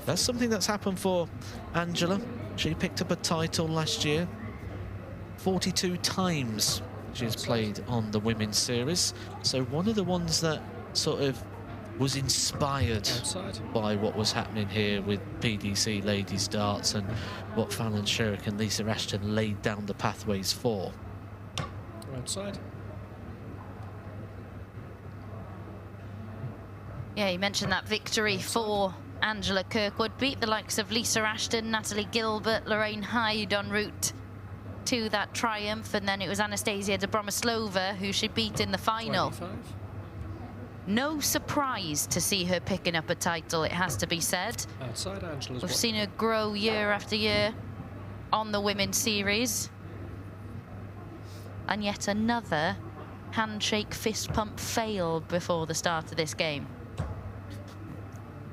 That's something that's happened for Angela. She picked up a title last year. 42 times she's played on the women's series. So one of the ones that sort of was inspired by what was happening here with PDC ladies darts and what Fallon Sherrick and Lisa Ashton laid down the pathways for. Outside. Yeah, you mentioned that victory for Angela Kirkwood. Beat the likes of Lisa Ashton, Natalie Gilbert, Lorraine Hyde en route to that triumph. And then it was Anastasia Dobromoslova who she beat in the final. 25. No surprise to see her picking up a title, it has to be said. Outside Angela's. We've seen her grow year after year on the women's series. And yet another handshake fist pump failed before the start of this game.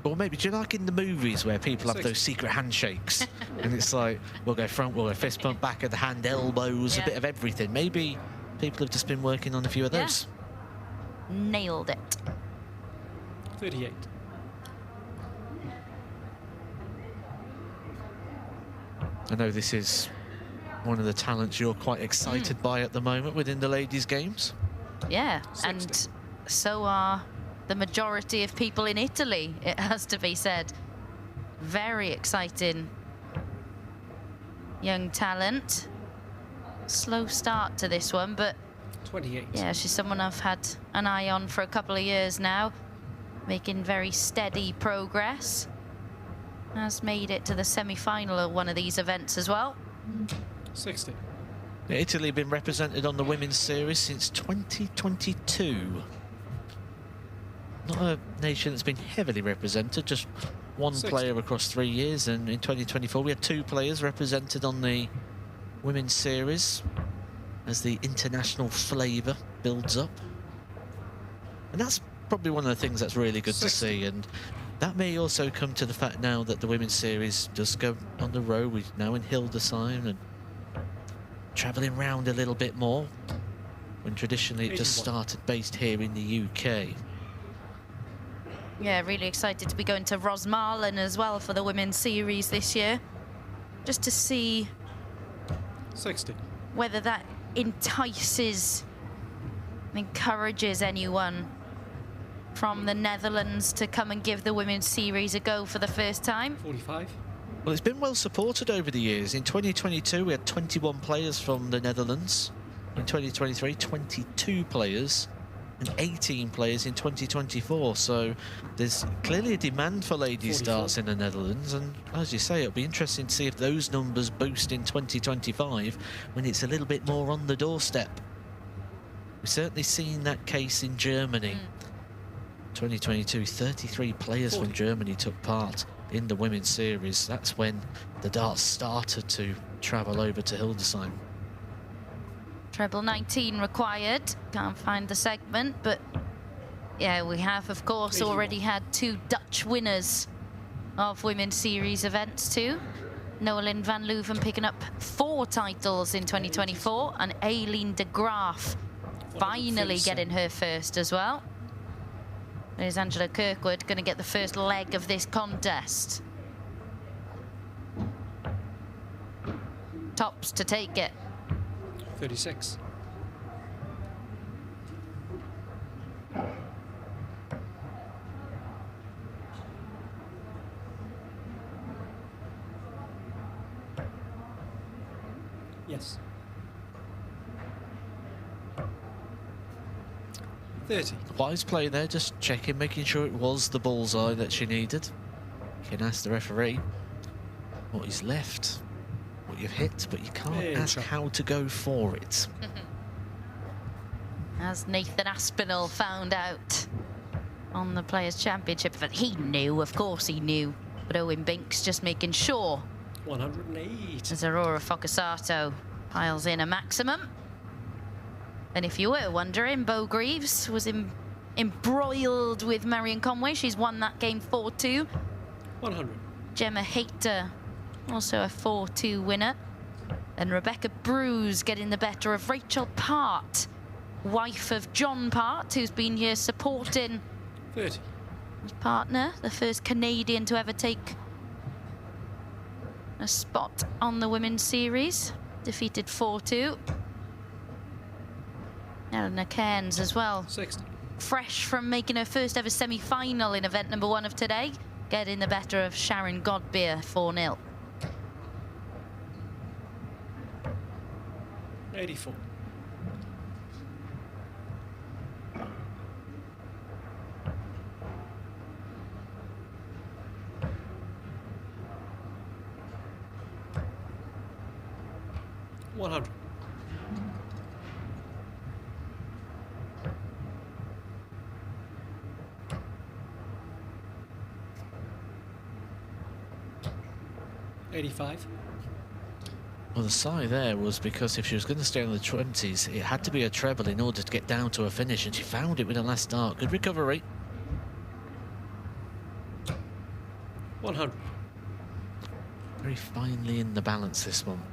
Or maybe, do you like in the movies where people have those secret handshakes? And it's like, we'll go front, we'll go fist pump, back of the hand, elbows, a bit of everything. Maybe people have just been working on a few of those. Nailed it. 38. I know this is one of the talents you're quite excited by at the moment within the ladies' games. Yeah, 60. and so are the majority of people in Italy, it has to be said. Very exciting young talent. Slow start to this one, but 28. yeah, she's someone I've had an eye on for a couple of years now, making very steady progress. Has made it to the semi-final of one of these events as well. 60. Italy have been represented on the women's series since 2022. Not a nation that's been heavily represented, just one 60. player across 3 years, and in 2024 we had 2 players represented on the women's series as the international flavour builds up. And that's probably one of the things that's really good 60. to see, and that may also come to the fact now that the women's series does go on the road. We're now in Hildesheim and travelling round a little bit more, when traditionally it just started based here in the UK. Yeah, really excited to be going to Rosmalen as well for the women's series this year, just to see 60. whether that entices and encourages anyone from the Netherlands to come and give the women's series a go for the first time. 45. Well, it's been well supported over the years. In 2022 we had 21 players from the Netherlands. In 2023, 22 players. And 18 players in 2024, so there's clearly a demand for ladies 44. darts in the Netherlands, and as you say, it'll be interesting to see if those numbers boost in 2025 when it's a little bit more on the doorstep. We've certainly seen that case in Germany. 2022, 33 players 40. from Germany took part in the women's series. That's when the darts started to travel over to Hildesheim. Treble 19 required. Can't find the segment, but yeah, we have, of course, already had 2 Dutch winners of women's series events too. Noelyn van Leuven picking up 4 titles in 2024, and Aileen de Graaf finally getting her first as well. There's Angela Kirkwood going to get the first leg of this contest. Tops to take it. 36. Yes. 30. Wise play there, just checking, making sure it was the bullseye that she needed. You can ask the referee what is left, what you've hit, but you can't ask how to go for it. As Nathan Aspinall found out on the Players' Championship, but he knew, of course he knew, but Owen Binks just making sure. 108. As Aurora Fochesato piles in a maximum. And if you were wondering, Bo Greaves was embroiled with Marion Conway. She's won that game 4-2. 100. Gemma Hayter, also a 4-2 winner. And Rebecca Bruce getting the better of Rachel Part, wife of John Part, who's been here supporting 30. his partner, the first Canadian to ever take a spot on the women's series. Defeated 4-2. Eleanor Cairns as well. 60. Fresh from making her first ever semi-final in event number 1 of today. Getting the better of Sharon Godbeer, 4-0. 84. $100. $85. Well, the sigh there was because if she was going to stay in the 20s, it had to be a treble in order to get down to a finish, and she found it with the last start. Good recovery. 100. Very finely in the balance, this one.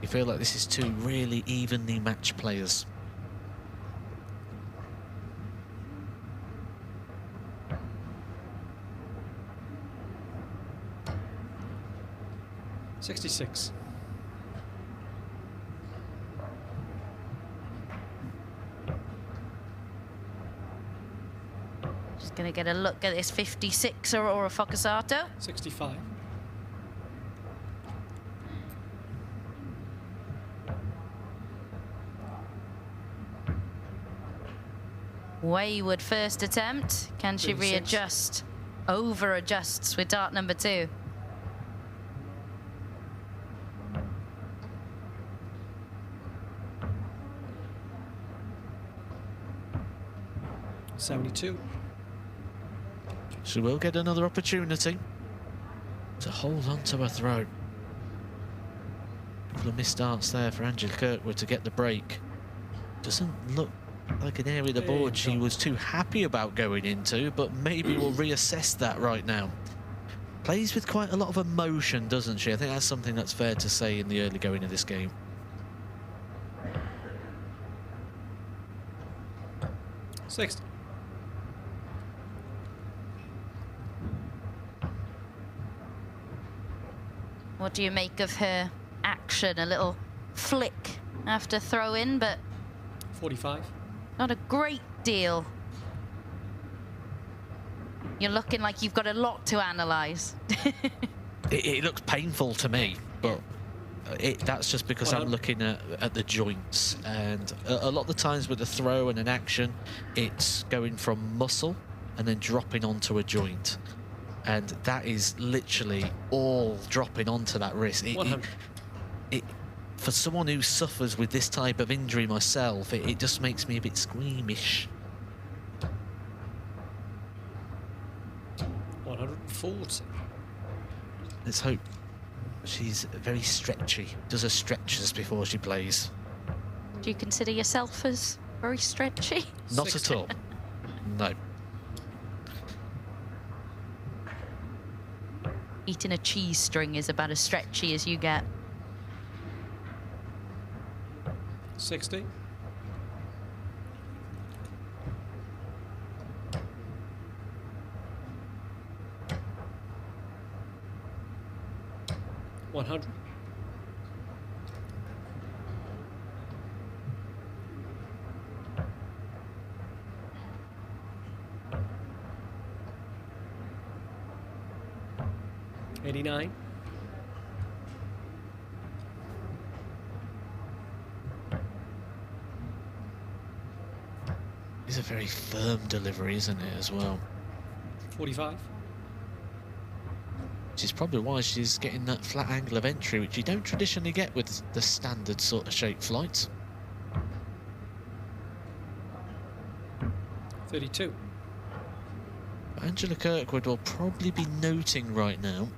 You feel like this is two really evenly matched players. $66. Just going to get a look at this 56 Aurora Fochesato. 65. Wayward first attempt. Can she 36. readjust? Over adjusts with dart number 2. $72. She will get another opportunity to hold on to her throw. A couple of missed darts there for Angela Kirkwood to get the break. Doesn't look like an area of the board she was too happy about going into, but maybe we'll reassess that right now. Plays with quite a lot of emotion, doesn't she? I think that's something that's fair to say in the early going of this game. $60. What do you make of her action? A little flick after throw in, but 45. not a great deal. You're looking like you've got a lot to analyse. It looks painful to me, but that's just because I'm looking at the joints. And a lot of the times with a throw and an action, it's going from muscle and then dropping onto a joint. And that is literally all dropping onto that wrist. For someone who suffers with this type of injury myself, it just makes me a bit squeamish. 140. Let's hope she's very stretchy, does her stretches before she plays. Do you consider yourself as very stretchy? Not 60. at all. No. Eating a cheese string is about as stretchy as you get. 60. $100. $89. It's a very firm delivery, isn't it, as well? 45. Which is probably why she's getting that flat angle of entry, which you don't traditionally get with the standard sort of shape flights. 32. Angela Kirkwood will probably be noting right now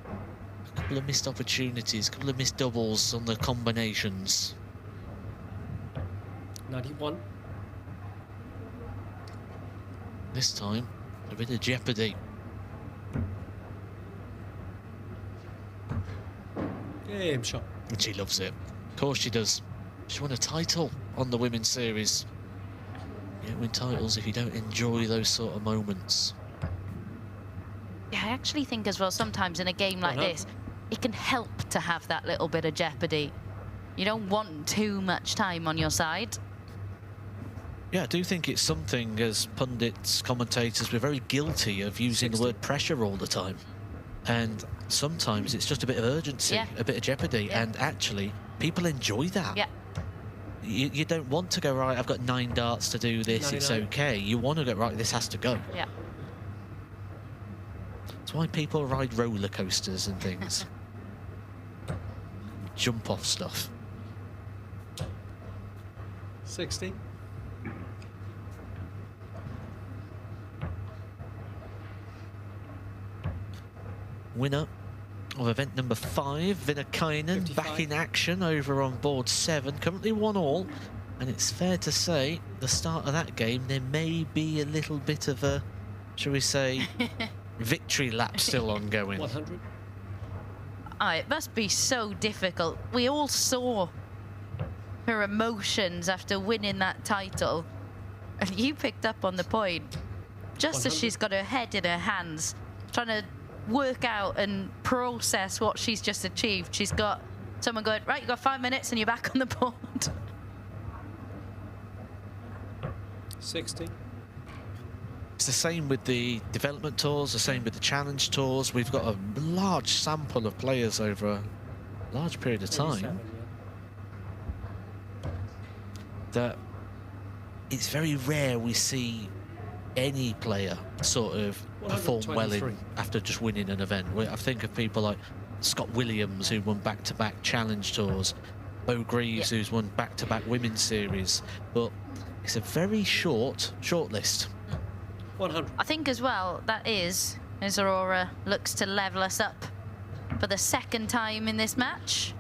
a couple of missed opportunities, a couple of missed doubles on the combinations. 91. This time, a bit of jeopardy. Game shot. And she loves it. Of course she does. She won a title on the women's series. You don't win titles if you don't enjoy those sort of moments. Yeah, I actually think as well sometimes in a game like this, it can help to have that little bit of jeopardy. You don't want too much time on your side. Yeah, I do think it's something, as pundits, commentators, we're very guilty of using 60. the word pressure all the time. And sometimes it's just a bit of urgency, Yeah. a bit of jeopardy. Yeah. And actually, people enjoy that. Yeah. You don't want to go, right, I've got 9 darts to do this, 99. it's okay. You want to go, right, this has to go. Yeah. That's why people ride roller coasters and things. Jump off stuff. 60. Winner of event number 5, Vinakainen, 55. back in action over on board 7, currently 1-1. And it's fair to say, the start of that game, there may be a little bit of a, shall we say, victory lap still ongoing. 100. Oh, it must be so difficult. We all saw her emotions after winning that title. And you picked up on the point. Just as 100. she's got her head in her hands, trying to work out and process what she's just achieved, she's got someone going, right, you've got 5 minutes and you're back on the board. 60. It's the same with the development tours, the same with the challenge tours. We've got a large sample of players over a large period of 87, time yeah. that it's very rare we see any player sort of perform well in 123. after just winning an event. I think of people like Scott Williams, who won back-to-back challenge tours, Bo Greaves, who's won back-to-back women's series, but it's a very short list. 100. I think as well, that is, as Aurora looks to level us up for the 2nd time in this match.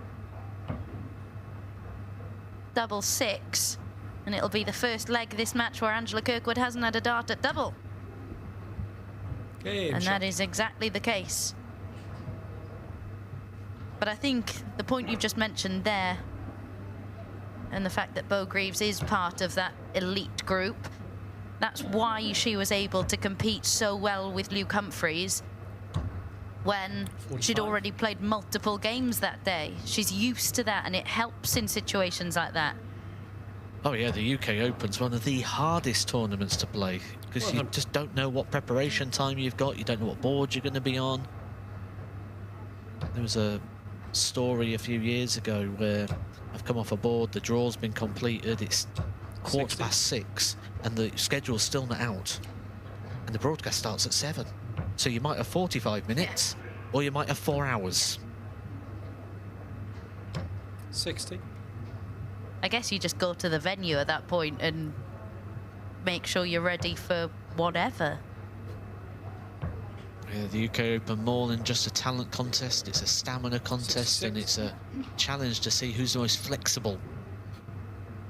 Double 6. And it'll be the first leg of this match where Angela Kirkwood hasn't had a dart at double. Game And shot. that is exactly the case. But I think the point you've just mentioned there, and the fact that Bo Greaves is part of that elite group, that's why she was able to compete so well with Luke Humphreys when 45. she'd already played multiple games that day. She's used to that, and it helps in situations like that. Oh yeah, the UK Open's one of the hardest tournaments to play because you 100. just don't know what preparation time you've got, you don't know what board you're going to be on. There was a story a few years ago where I've come off a board, the draw's been completed, it's 6:15 and the schedule's still not out and the broadcast starts at 7. So you might have 45 minutes or you might have 4 hours. 60. I guess you just go to the venue at that point and make sure you're ready for whatever. Yeah, the UK Open more than just a talent contest, it's a stamina contest 66. and it's a challenge to see who's the most flexible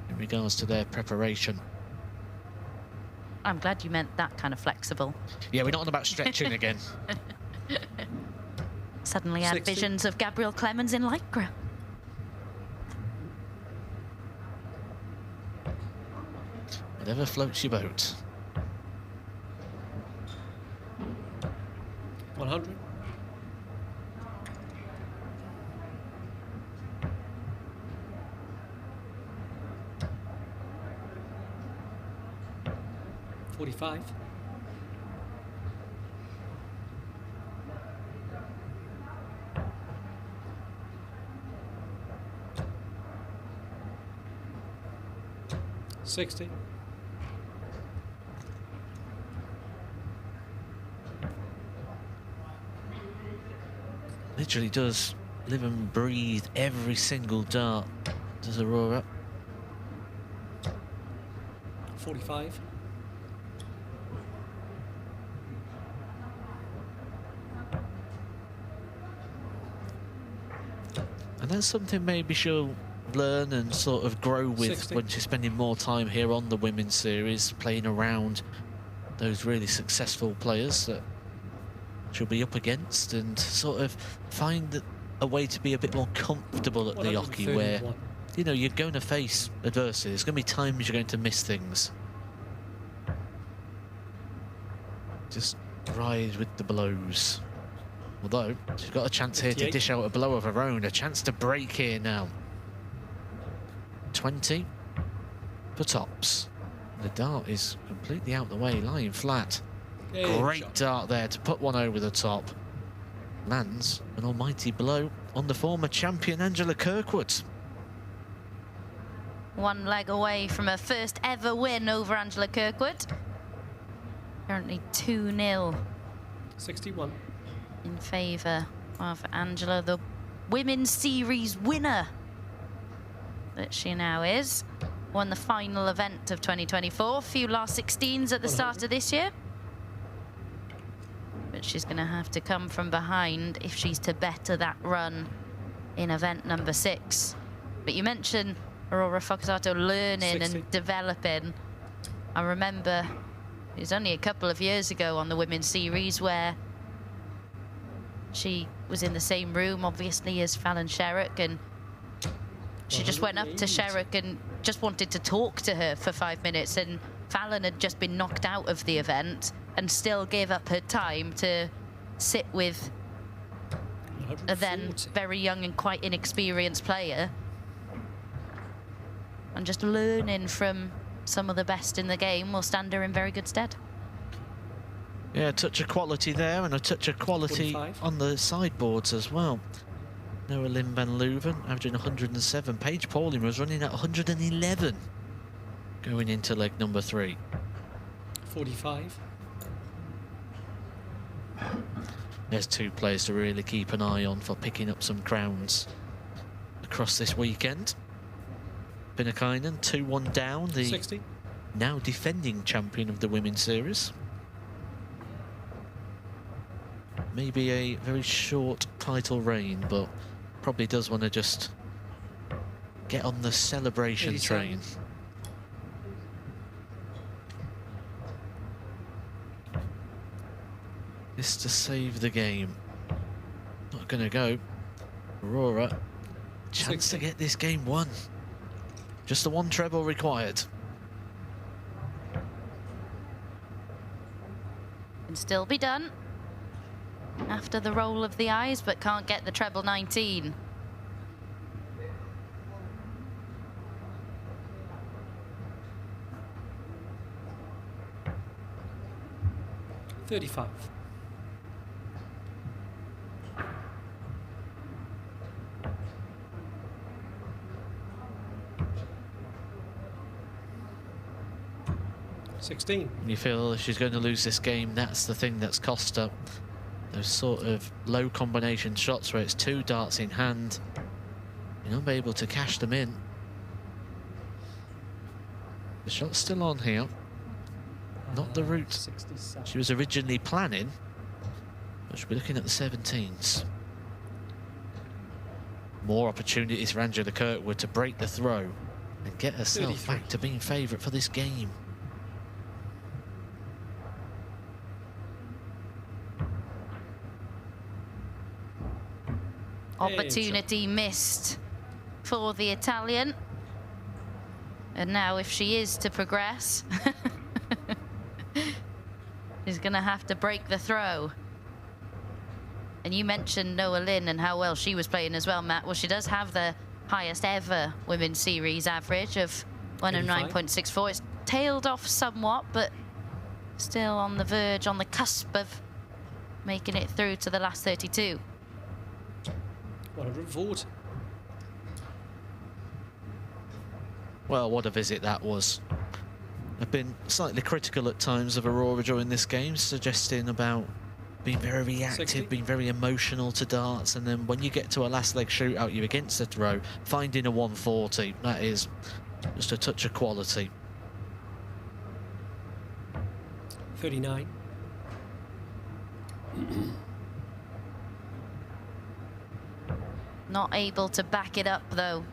in regards to their preparation. I'm glad you meant that kind of flexible. Yeah, we're not on about stretching again. Suddenly had 60. visions of Gabrielle Clemens in Lycra. Whatever floats your boat. 100. 45. 60. Literally does live and breathe every single dart, does Aurora. 45. And that's something maybe she'll learn and sort of grow with 60. when she's spending more time here on the women's series, playing around those really successful players that she'll be up against, and sort of find a way to be a bit more comfortable at the hockey, where, 131. you know, you're going to face adversity. There's going to be times you're going to miss things. Just ride with the blows. Although, she's got a chance here to 58. dish out a blow of her own. A chance to break here now. 20 for tops. The dart is completely out the way, lying flat. Great dart there to put one over the top. Lands an almighty blow on the former champion Angela Kirkwood. One leg away from her first ever win over Angela Kirkwood. Currently 2-0 61. in favour of Angela, the Women's Series winner that she now is. Won the final event of 2024. A few last 16s at the start of this year. But she's going to have to come from behind if she's to better that run in event number 6. But you mentioned Aurora Fochesato learning 60. and developing. I remember it was only a couple of years ago on the Women's Series where she was in the same room, obviously, as Fallon Sherrock, and she just went up to Sherrock and just wanted to talk to her for 5 minutes, and Fallon had just been knocked out of the event and still gave up her time to sit with a then very young and quite inexperienced player and just learning from some of the best in the game will stand her in very good stead. Yeah, a touch of quality there and a touch of quality 45. on the sideboards as well. Noah Lynn van Leuven averaging 107. Paige Pauling was running at 111 going into leg number 3. 45. There's 2 players to really keep an eye on for picking up some crowns across this weekend. Pinnakainen 2-1 down, the 60. now defending champion of the Women's Series. Maybe a very short title reign, but probably does want to just get on the celebration 87. train. This to save the game. Not going to go. Aurora, chance 60. to get this game won. Just the 1 treble required. Can still be done after the roll of the eyes, but can't get the treble 19. $35. $16. You feel if she's going to lose this game, that's the thing that's cost her. Those sort of low combination shots where it's 2 darts in hand. You're not able to cash them in. The shot's still on here. Not the route 67. she was originally planning. But she'll be looking at the 17s. More opportunities for Angela Kirkwood to break the throw and get herself 33. back to being favourite for this game. Opportunity missed for the Italian. And now if she is to progress, she's going to have to break the throw. And you mentioned Noah Lynn and how well she was playing as well, Matt. Well, she does have the highest ever Women's Series average of 109.64. It's tailed off somewhat, but still on the verge, on the cusp of making it through to the last 32. 140. Well, what a visit that was. I've been slightly critical at times of Aurora during this game, suggesting about being very reactive, 60. being very emotional to darts, and then when you get to a last leg shootout, you're against the throw, finding a 140. That is just a touch of quality. 39. Not able to back it up, though.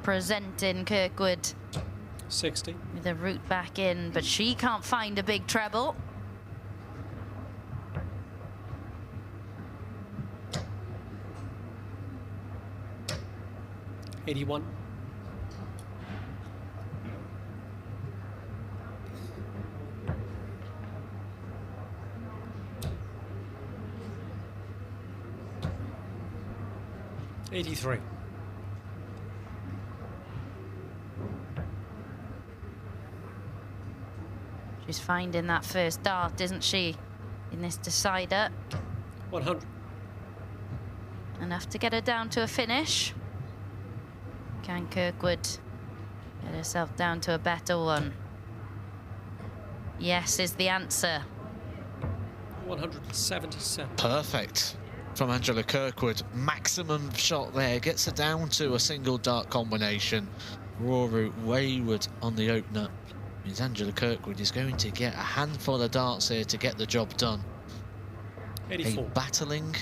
Presenting Kirkwood 60. with a route back in, but she can't find a big treble. $81. 83. She's finding that first dart, isn't she, in this decider? 100. Enough to get her down to a finish. Can Kirkwood get herself down to a better one? Yes is the answer. 177. Perfect from Angela Kirkwood. Maximum shot there. Gets her down to a single dart combination. Aurora wayward on the opener. Means Angela Kirkwood is going to get a handful of darts here to get the job done. 84. A battling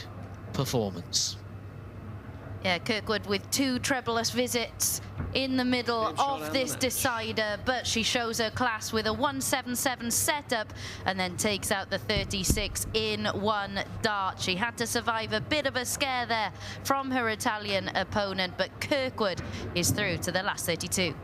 performance. Yeah, Kirkwood with 2 trebleless visits in the middle Game shot of and this the match. decider, but she shows her class with a 177 setup and then takes out the 36 in 1 dart. She had to survive a bit of a scare there from her Italian opponent, but Kirkwood is through to the last 32.